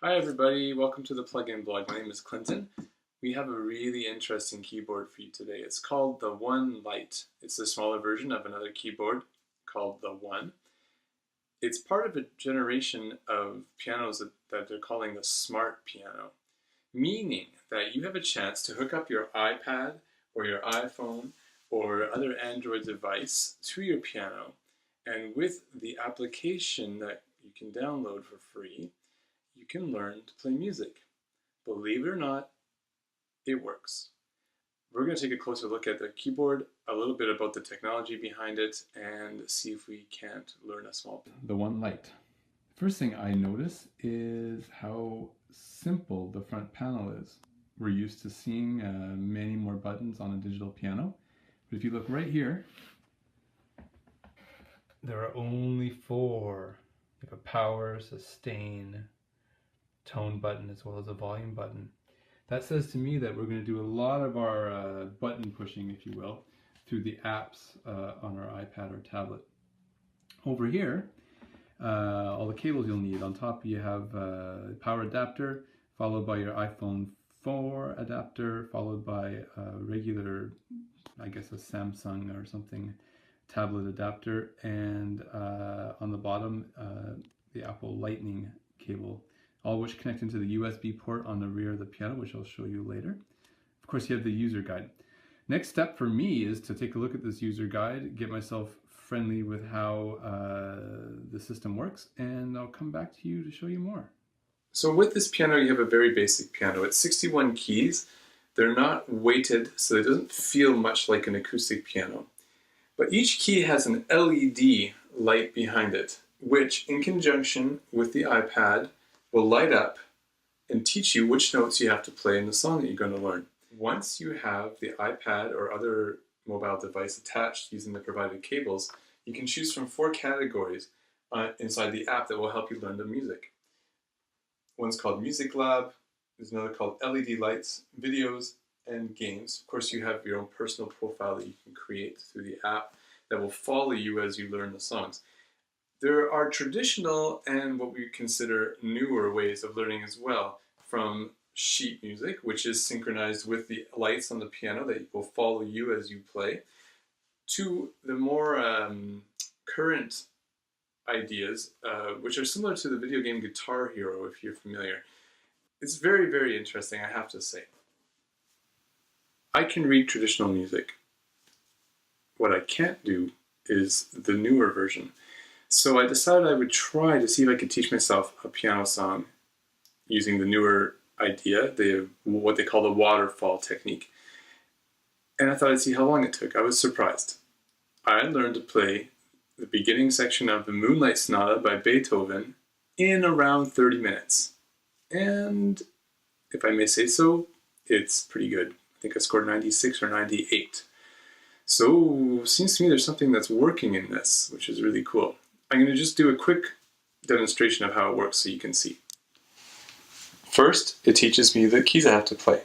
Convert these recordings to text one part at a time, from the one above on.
Hi everybody, welcome to the Plugin Blog. My name is Clinton. We have a really interesting keyboard for you today. It's called the One Lite. It's the smaller version of another keyboard called the One. It's part of a generation of pianos that they're calling the Smart Piano, meaning that you have a chance to hook up your iPad or your iPhone or other Android device to your piano, and with the application that you can download for free, you can learn to play music. Believe it or not, it works. We're going to take a closer look at the keyboard, a little bit about the technology behind it, and see if we can't learn a small bit. The One Lite. First thing I notice is how simple the front panel is. We're used to seeing many more buttons on a digital piano, but if you look right here, there are only 4. You have a power, sustain, tone button, as well as a volume button. That says to me that we're going to do a lot of our button pushing, if you will, through the apps on our iPad or tablet. Over here, all the cables you'll need. On top you have power adapter, followed by your iPhone 4 adapter, followed by a regular, I guess a Samsung or something, tablet adapter, and on the bottom the Apple Lightning cable, all which connect into the USB port on the rear of the piano, which I'll show you later. Of course, you have the user guide. Next step for me is to take a look at this user guide, get myself friendly with how the system works, and I'll come back to you to show you more. So with this piano, you have a very basic piano. It's 61 keys. They're not weighted, so it doesn't feel much like an acoustic piano. But each key has an LED light behind it, which in conjunction with the iPad will light up and teach you which notes you have to play in the song that you're going to learn. Once you have the iPad or other mobile device attached using the provided cables, you can choose from 4 categories inside the app that will help you learn the music. One's called Music Lab, there's another called LED Lights, Videos, and Games. Of course, you have your own personal profile that you can create through the app that will follow you as you learn the songs. There are traditional and what we consider newer ways of learning as well, from sheet music, which is synchronized with the lights on the piano that will follow you as you play, to the more current ideas, which are similar to the video game Guitar Hero, if you're familiar. It's very, very interesting, I have to say. I can read traditional music. What I can't do is the newer version. So I decided I would try to see if I could teach myself a piano song using the newer idea, what they call the waterfall technique. And I thought I'd see how long it took. I was surprised. I learned to play the beginning section of the Moonlight Sonata by Beethoven in around 30 minutes. And if I may say so, it's pretty good. I think I scored 96 or 98. So seems to me there's something that's working in this, which is really cool. I'm going to just do a quick demonstration of how it works so you can see. First, it teaches me the keys I have to play.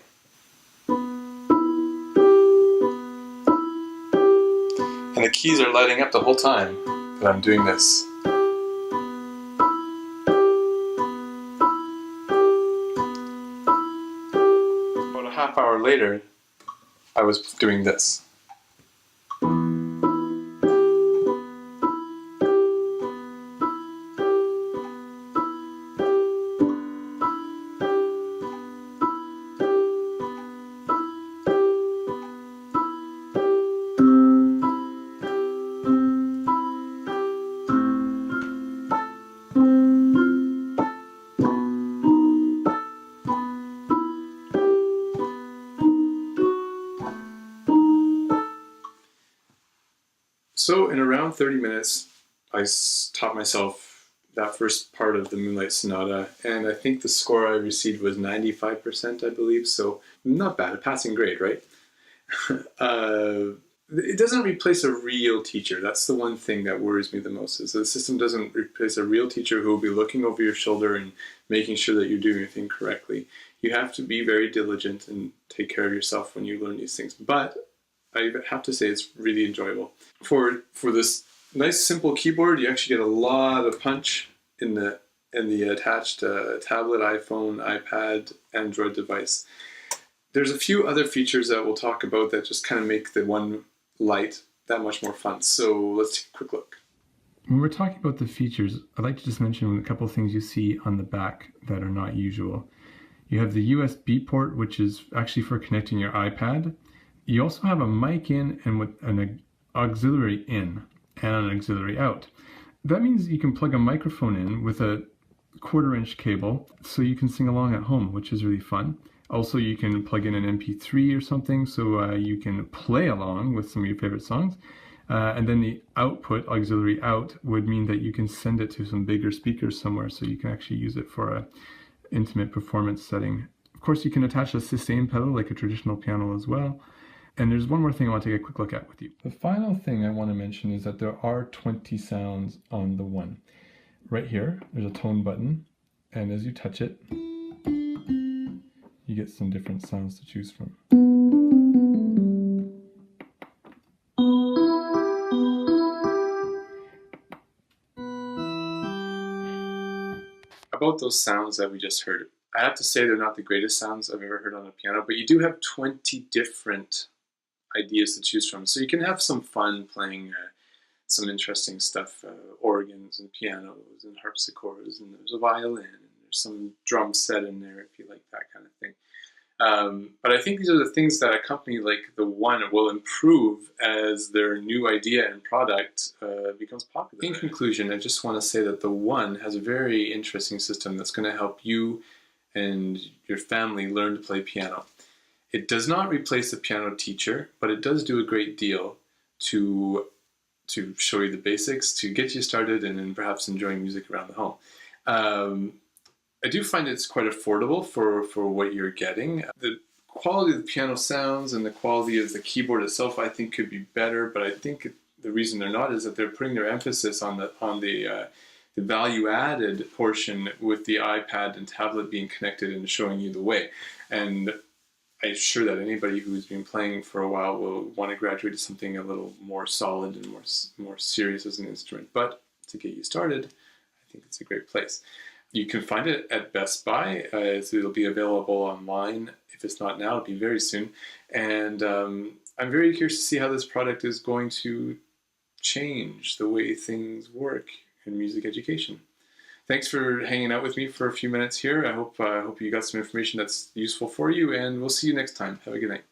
And the keys are lighting up the whole time that I'm doing this. About a half hour later, I was doing this. So in around 30 minutes, I taught myself that first part of the Moonlight Sonata, and I think the score I received was 95%, I believe, so not bad, a passing grade, right? It doesn't replace a real teacher. That's the one thing that worries me the most, is the system doesn't replace a real teacher who will be looking over your shoulder and making sure that you're doing everything correctly. You have to be very diligent and take care of yourself when you learn these things, but I have to say it's really enjoyable. For this nice simple keyboard, you actually get a lot of punch in the in the attached tablet, iPhone, iPad, Android device. There's a few other features that we'll talk about that just kind of make the One Lite that much more fun. So let's take a quick look. When we're talking about the features, I'd like to just mention a couple of things you see on the back that are not usual. You have the USB port, which is actually for connecting your iPad. You also have a mic in and with an auxiliary in and an auxiliary out. That means you can plug a microphone in with a 1/4-inch cable so you can sing along at home, which is really fun. Also, you can plug in an MP3 or something so you can play along with some of your favorite songs. And then the output, auxiliary out, would mean that you can send it to some bigger speakers somewhere so you can actually use it for a intimate performance setting. Of course, you can attach a sustain pedal like a traditional piano as well. And there's one more thing I want to take a quick look at with you. The final thing I want to mention is that there are 20 sounds on the One. Right here, there's a tone button, and as you touch it, you get some different sounds to choose from. About those sounds that we just heard, I have to say they're not the greatest sounds I've ever heard on a piano, but you do have 20 different ideas to choose from. So you can have some fun playing some interesting stuff, organs and pianos and harpsichords, and there's a violin, and there's some drum set in there if you like that kind of thing. But I think these are the things that a company like the One will improve as their new idea and product becomes popular. In conclusion, I just want to say that the One has a very interesting system that's going to help you and your family learn to play piano. It does not replace the piano teacher, but it does do a great deal to show you the basics, to get you started, and then perhaps enjoying music around the home. I do find it's quite affordable for what you're getting. The quality of the piano sounds and the quality of the keyboard itself, I think, could be better, but I think the reason they're not is that they're putting their emphasis on the value-added portion with the iPad and tablet being connected and showing you the way. And I'm sure that anybody who's been playing for a while will want to graduate to something a little more solid and more serious as an instrument. But to get you started, I think it's a great place. You can find it at Best Buy. So it'll be available online. If it's not now, it'll be very soon. And I'm very curious to see how this product is going to change the way things work in music education. Thanks for hanging out with me for a few minutes here. I hope you got some information that's useful for you, and we'll see you next time. Have a good night.